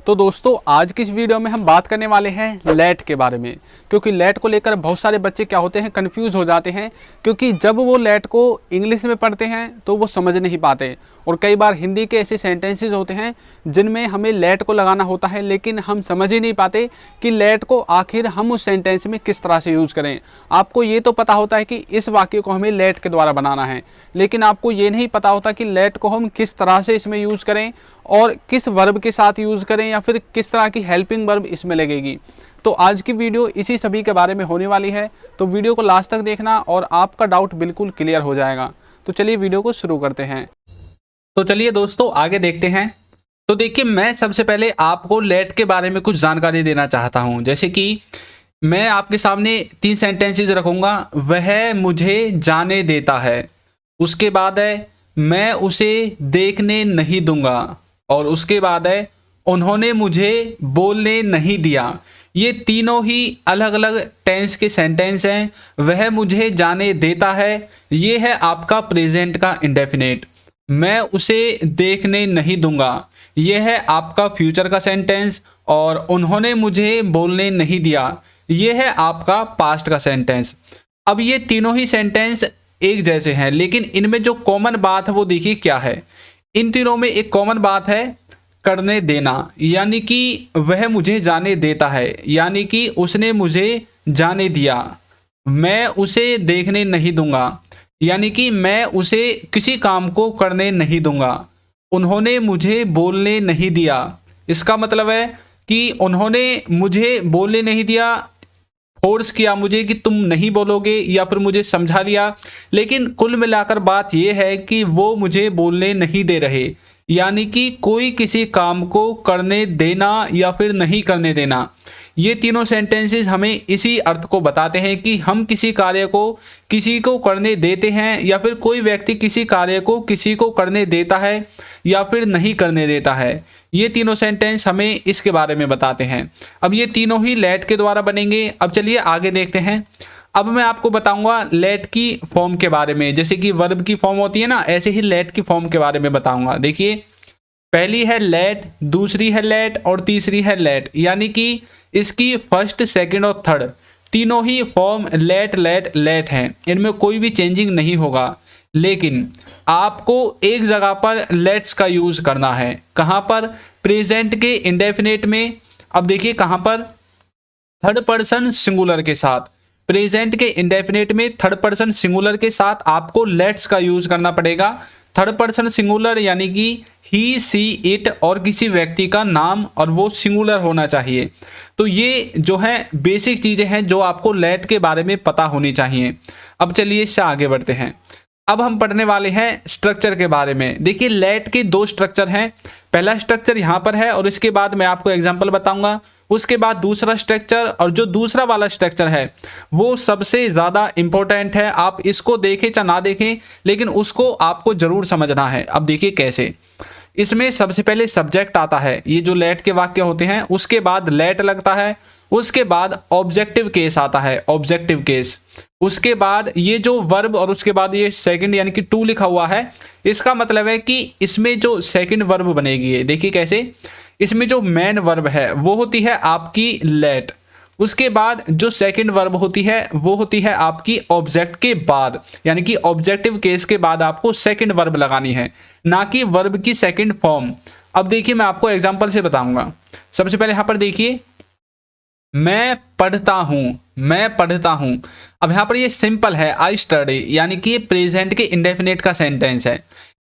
तो दोस्तों आज की इस वीडियो में हम बात करने वाले हैं लेट के बारे में, क्योंकि लेट को लेकर बहुत सारे बच्चे क्या होते हैं, कंफ्यूज हो जाते हैं। क्योंकि जब वो लेट को इंग्लिश में पढ़ते हैं तो वो समझ नहीं पाते, और कई बार हिंदी के ऐसे सेंटेंसेस होते हैं जिनमें हमें लेट को लगाना होता है, लेकिन हम समझ ही नहीं पाते कि लेट को आखिर हम उस सेंटेंस में किस तरह से यूज़ करें। आपको ये तो पता होता है कि इस वाक्य को हमें लेट के द्वारा बनाना है, लेकिन आपको ये नहीं पता होता कि लेट को हम किस तरह से इसमें यूज़ करें और किस वर्ब के साथ यूज़ करें, या फिर किस तरह की हेल्पिंग वर्ब इसमें लगेगी। तो आज की वीडियो इसी सभी के बारे में होने वाली है, तो वीडियो को लास्ट तक देखना और आपका डाउट बिल्कुल क्लियर हो जाएगा। तो चलिए वीडियो को शुरू करते हैं। तो चलिए दोस्तों आगे देखते हैं। तो देखिए, मैं सबसे पहले आपको लेट के बारे में कुछ जानकारी देना चाहता हूं। जैसे कि मैं आपके सामने 3 सेंटेंसेस रखूंगा। वह मुझे जाने देता है, उसके बाद है मैं उसे देखने नहीं दूंगा, और उसके बाद है उन्होंने मुझे बोलने नहीं दिया। ये तीनों ही अलग अलग टेंस के सेंटेंस हैं। वह मुझे जाने देता है, ये है आपका प्रेजेंट का इंडेफिनेट। मैं उसे देखने नहीं दूंगा, यह है आपका फ्यूचर का सेंटेंस। और उन्होंने मुझे बोलने नहीं दिया, यह है आपका पास्ट का सेंटेंस। अब ये तीनों ही सेंटेंस एक जैसे हैं, लेकिन इनमें जो कॉमन बात है वो देखिए क्या है। इन तीनों में एक कॉमन बात है करने देना, यानी कि वह मुझे जाने देता है, यानी कि उसने मुझे जाने दिया। मैं उसे देखने नहीं दूंगा, यानी कि मैं उसे किसी काम को करने नहीं दूंगा। उन्होंने मुझे बोलने नहीं दिया, इसका मतलब है कि उन्होंने मुझे बोलने नहीं दिया, फोर्स किया मुझे कि तुम नहीं बोलोगे, या फिर मुझे समझा लिया। लेकिन कुल मिलाकर बात यह है कि वो मुझे बोलने नहीं दे रहे, यानी कि कोई किसी काम को करने देना या फिर नहीं करने देना। ये तीनों सेंटेंसेस हमें इसी अर्थ को बताते हैं कि हम किसी कार्य को किसी को करने देते हैं, या फिर कोई व्यक्ति किसी कार्य को किसी को करने देता है या फिर नहीं करने देता है। ये तीनों सेंटेंस हमें इसके बारे में बताते हैं। अब ये तीनों ही लेट के द्वारा बनेंगे। अब चलिए आगे देखते हैं। अब मैं आपको बताऊंगा लेट की फॉर्म के बारे में। जैसे कि वर्ब की फॉर्म होती है ना, ऐसे ही लेट की फॉर्म के बारे में बताऊंगा। देखिए, पहली है लेट, दूसरी है लेट और तीसरी है लेट, यानी कि इसकी फर्स्ट, सेकंड और थर्ड तीनों ही फॉर्म लेट लेट लेट हैं। इनमें कोई भी चेंजिंग नहीं होगा, लेकिन आपको एक जगह पर लेट्स का यूज करना है। कहाँ पर? प्रेजेंट के इंडेफिनेट में। अब देखिए कहाँ पर? थर्ड पर्सन सिंगुलर के साथ। प्रेजेंट के इंडेफिनेट में थर्ड पर्सन सिंगुलर के साथ आपको लेट्स का यूज करना पड़ेगा। थर्ड पर्सन सिंगुलर यानी कि ही, सी, इट और किसी व्यक्ति का नाम, और वो सिंगुलर होना चाहिए। तो ये जो है बेसिक चीज़ें हैं जो आपको लेट के बारे में पता होनी चाहिए। अब चलिए इससे आगे बढ़ते हैं। अब हम पढ़ने वाले हैं स्ट्रक्चर के बारे में। देखिए, लेट के 2 स्ट्रक्चर हैं। पहला स्ट्रक्चर यहाँ पर है, और इसके बाद मैं आपको एग्जाम्पल बताऊंगा। उसके बाद दूसरा स्ट्रक्चर, और जो दूसरा वाला स्ट्रक्चर है वो सबसे ज़्यादा इंपॉर्टेंट है। आप इसको देखें चाहे ना देखें, लेकिन उसको आपको ज़रूर समझना है। अब देखिए कैसे। इसमें सबसे पहले सब्जेक्ट आता है, ये जो लेट के वाक्य होते हैं, उसके बाद लेट लगता है, उसके बाद ऑब्जेक्टिव केस आता है, ऑब्जेक्टिव केस, उसके बाद ये जो वर्ब, और उसके बाद ये सेकंड यानी कि टू लिखा हुआ है। इसका मतलब है कि इसमें जो सेकंड वर्ब बनेगी है, देखिए कैसे। इसमें जो मेन वर्ब है वो होती है आपकी लेट, उसके बाद जो सेकंड वर्ब होती है वो होती है आपकी ऑब्जेक्ट के बाद, यानी कि ऑब्जेक्टिव केस के बाद आपको सेकंड वर्ब लगानी है, ना कि वर्ब की सेकंड फॉर्म। अब देखिए मैं आपको एग्जांपल से बताऊंगा। सबसे पहले यहाँ पर देखिए, मैं पढ़ता हूँ, मैं पढ़ता हूँ। अब यहाँ पर ये सिंपल है, आई स्टडी, यानी कि ये प्रेजेंट के इंडेफिनेट का सेंटेंस है।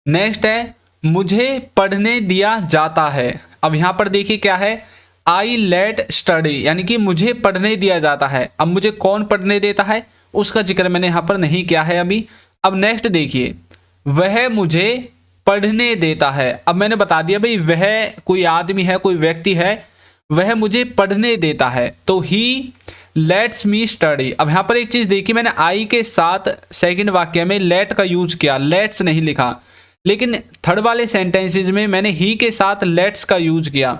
नेक्स्ट है मुझे पढ़ने दिया जाता है। अब यहाँ पर देखिए क्या है, आई लेट स्टडी, यानी कि मुझे पढ़ने दिया जाता है। अब मुझे कौन पढ़ने देता है उसका जिक्र मैंने यहाँ पर नहीं किया है अभी। अब नेक्स्ट देखिए, वह मुझे पढ़ने देता है। अब मैंने बता दिया भाई, वह कोई आदमी है, कोई व्यक्ति है, वह मुझे पढ़ने देता है, तो ही लेट्स मी स्टडी। अब यहाँ पर एक चीज़ देखी, मैंने आई के साथ सेकंड वाक्य में लेट का यूज किया, लेट्स नहीं लिखा। लेकिन थर्ड वाले सेंटेंसेस में मैंने ही के साथ लेट्स का यूज किया,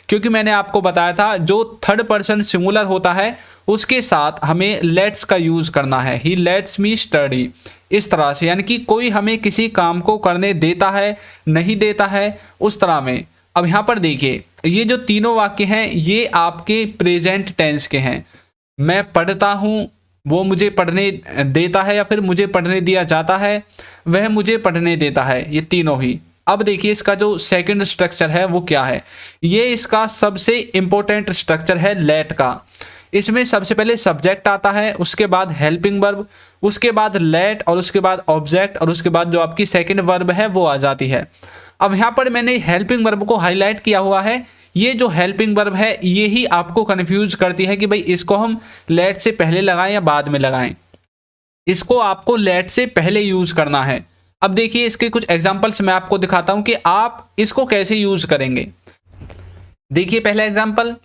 क्योंकि मैंने आपको बताया था जो थर्ड पर्सन सिंगुलर होता है उसके साथ हमें लेट्स का यूज करना है। ही लेट्स मी स्टडी, इस तरह से, यानी कि कोई हमें किसी काम को करने देता है, नहीं देता है, उस तरह में। अब यहाँ पर देखिए, ये जो तीनों वाक्य हैं ये आपके प्रेजेंट टेंस के हैं। मैं पढ़ता हूँ, वो मुझे पढ़ने देता है, या फिर मुझे पढ़ने दिया जाता है, वह मुझे पढ़ने देता है, ये तीनों ही। अब देखिए इसका जो सेकंड स्ट्रक्चर है वो क्या है। ये इसका सबसे इंपॉर्टेंट स्ट्रक्चर है लेट का। इसमें सबसे पहले सब्जेक्ट आता है, उसके बाद हेल्पिंग वर्ब, उसके बाद लेट, और उसके बाद ऑब्जेक्ट, और उसके बाद जो आपकी सेकंड वर्ब है वो आ जाती है। अब यहाँ पर मैंने हेल्पिंग वर्ब को हाईलाइट किया हुआ है। ये जो हेल्पिंग वर्ब है ये ही आपको कंफ्यूज करती है कि भाई इसको हम लेट से पहले लगाएं या बाद में लगाएं। इसको आपको लेट से पहले यूज करना है। अब देखिए इसके कुछ एग्जांपल्स मैं आपको दिखाता हूं कि आप इसको कैसे यूज करेंगे। देखिए पहला एग्जांपल,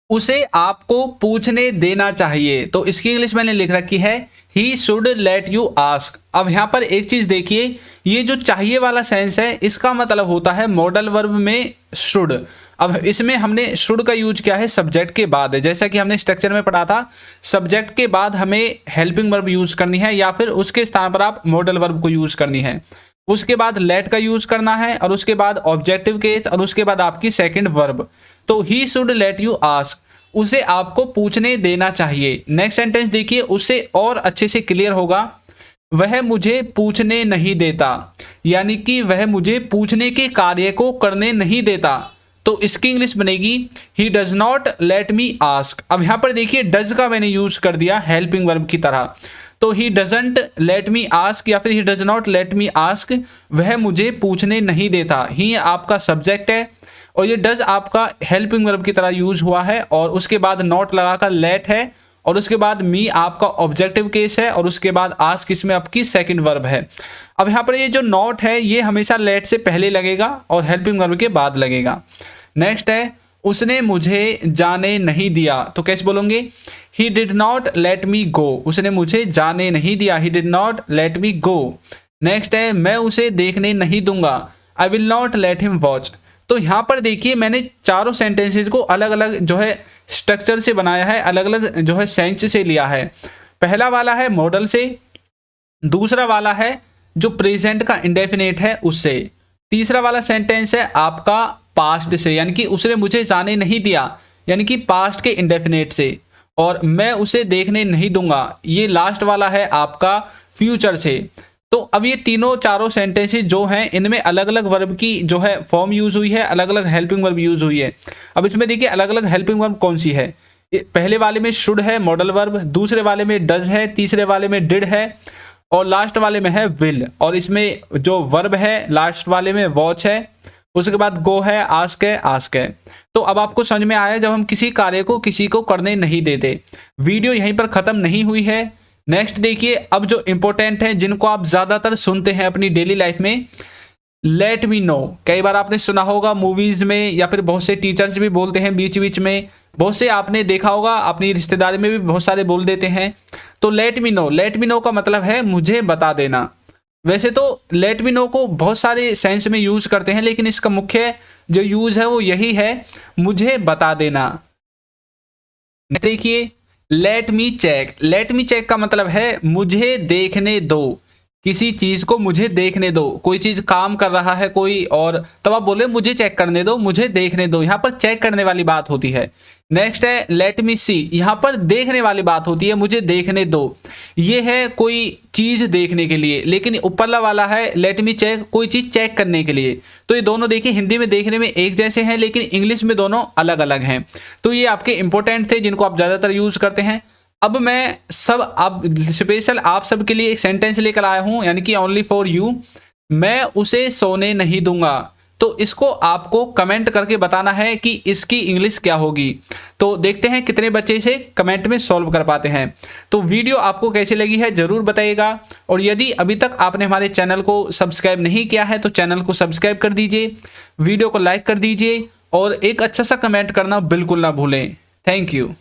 उसे आपको पूछने देना चाहिए। तो इसकी इंग्लिश मैंने लिख रखी है he should let you ask. अब यहाँ पर एक चीज देखिए, ये जो चाहिए वाला सेंस है इसका मतलब होता है मॉडल वर्ब में शुड। अब इसमें हमने शुड का यूज किया है सब्जेक्ट के बाद, जैसा कि हमने स्ट्रक्चर में पढ़ा था, सब्जेक्ट के बाद हमें हेल्पिंग वर्ब यूज करनी है, या फिर उसके स्थान पर आप मॉडल वर्ब को यूज करनी है। उसके बाद लेट का यूज करना है, और उसके बाद ऑब्जेक्टिव केस, और उसके बाद आपकी सेकंड वर्ब। तो he should let you ask, उसे आपको पूछने देना चाहिए। नेक्स्ट सेंटेंस देखिए, उससे और अच्छे से क्लियर होगा, वह मुझे पूछने नहीं देता, यानी कि वह मुझे पूछने के कार्य को करने नहीं देता। तो इसकी इंग्लिश बनेगी he does not let me ask. अब यहाँ पर देखिए डज का मैंने यूज कर दिया हेल्पिंग वर्ब की तरह। तो he doesn't let me ask या फिर he does not let me ask, वह मुझे पूछने नहीं देता। ही आपका सब्जेक्ट है और ये डज आपका हेल्पिंग वर्ब की तरह यूज हुआ है, और उसके बाद नॉट लगाकर लेट है, और उसके बाद मी आपका ऑब्जेक्टिव केस है, और उसके बाद आस्क इसमें आपकी सेकंड वर्ब है। अब यहाँ पर ये जो नॉट है ये हमेशा लेट से पहले लगेगा और हेल्पिंग वर्ब के बाद लगेगा। नेक्स्ट है, उसने मुझे जाने नहीं दिया। तो कैसे बोलोगे, he did not let me go, उसने मुझे जाने नहीं दिया, he did not let me go. Next है, मैं उसे देखने नहीं दूंगा, I will not let him watch. तो यहाँ पर देखिए मैंने चारों सेंटेंसेस को अलग अलग जो है स्ट्रक्चर से बनाया है, अलग अलग जो है सेंस से लिया है। पहला वाला है मॉडल से, दूसरा वाला है जो प्रेजेंट का इंडेफिनेट है उससे, तीसरा वाला सेंटेंस है आपका पास्ट से, यानी कि उसने मुझे जाने नहीं दिया, यानी कि पास्ट के इंडेफिनेट से, और मैं उसे देखने नहीं दूंगा, ये लास्ट वाला है आपका फ्यूचर से। तो अब ये तीनों चारों सेंटेंसेस जो हैं इनमें अलग अलग वर्ब की जो है फॉर्म यूज हुई है, अलग अलग हेल्पिंग वर्ब यूज हुई है। अब इसमें देखिए अलग अलग हेल्पिंग वर्ब कौन सी है। पहले वाले में शुड है मॉडल वर्ब, दूसरे वाले में डज है, तीसरे वाले में डिड है, और लास्ट वाले में है विल, और इसमें जो वर्ब है लास्ट वाले में वॉच है, उसके बाद गो है, आस्क है, आस्क है। तो अब आपको समझ में आया जब हम किसी कार्य को किसी को करने नहीं देते। वीडियो यहीं पर खत्म नहीं हुई है। नेक्स्ट देखिए, अब जो इंपॉर्टेंट है जिनको आप ज्यादातर सुनते हैं अपनी डेली लाइफ में, लेट मी नो। कई बार आपने सुना होगा मूवीज में, या फिर बहुत से टीचर्स भी बोलते हैं बीच बीच में, बहुत से आपने देखा होगा अपनी रिश्तेदारी में भी बहुत सारे बोल देते हैं। तो let me know, let me know का मतलब है मुझे बता देना। वैसे तो लेट मी नो को बहुत सारे सेंस में यूज करते हैं, लेकिन इसका मुख्य जो यूज है वो यही है, मुझे बता देना। देखिए let me check, let me check का मतलब है मुझे देखने दो, किसी चीज को मुझे देखने दो। कोई चीज काम कर रहा है कोई, और तब आप बोले मुझे चेक करने दो, मुझे देखने दो, यहाँ पर चेक करने वाली बात होती है। नेक्स्ट है लेट मी सी, यहाँ पर देखने वाली बात होती है, मुझे देखने दो, ये है कोई चीज देखने के लिए। लेकिन ऊपरला वाला है लेट मी चेक, कोई चीज चेक करने के लिए। तो ये दोनों देखिए हिंदी में देखने में एक जैसे हैं, लेकिन इंग्लिश में दोनों अलग अलग हैं। तो ये आपके इंपॉर्टेंट थे जिनको आप ज्यादातर यूज करते हैं। अब मैं स्पेशल आप सब के लिए एक सेंटेंस लेकर आया हूं, यानी कि ओनली फॉर यू, मैं उसे सोने नहीं दूंगा। तो इसको आपको कमेंट करके बताना है कि इसकी इंग्लिश क्या होगी। तो देखते हैं कितने बच्चे इसे कमेंट में सॉल्व कर पाते हैं। तो वीडियो आपको कैसी लगी है जरूर बताइएगा, और यदि अभी तक आपने हमारे चैनल को सब्सक्राइब नहीं किया है तो चैनल को सब्सक्राइब कर दीजिए, वीडियो को लाइक कर दीजिए, और एक अच्छा सा कमेंट करना बिल्कुल ना भूलें। Thank you.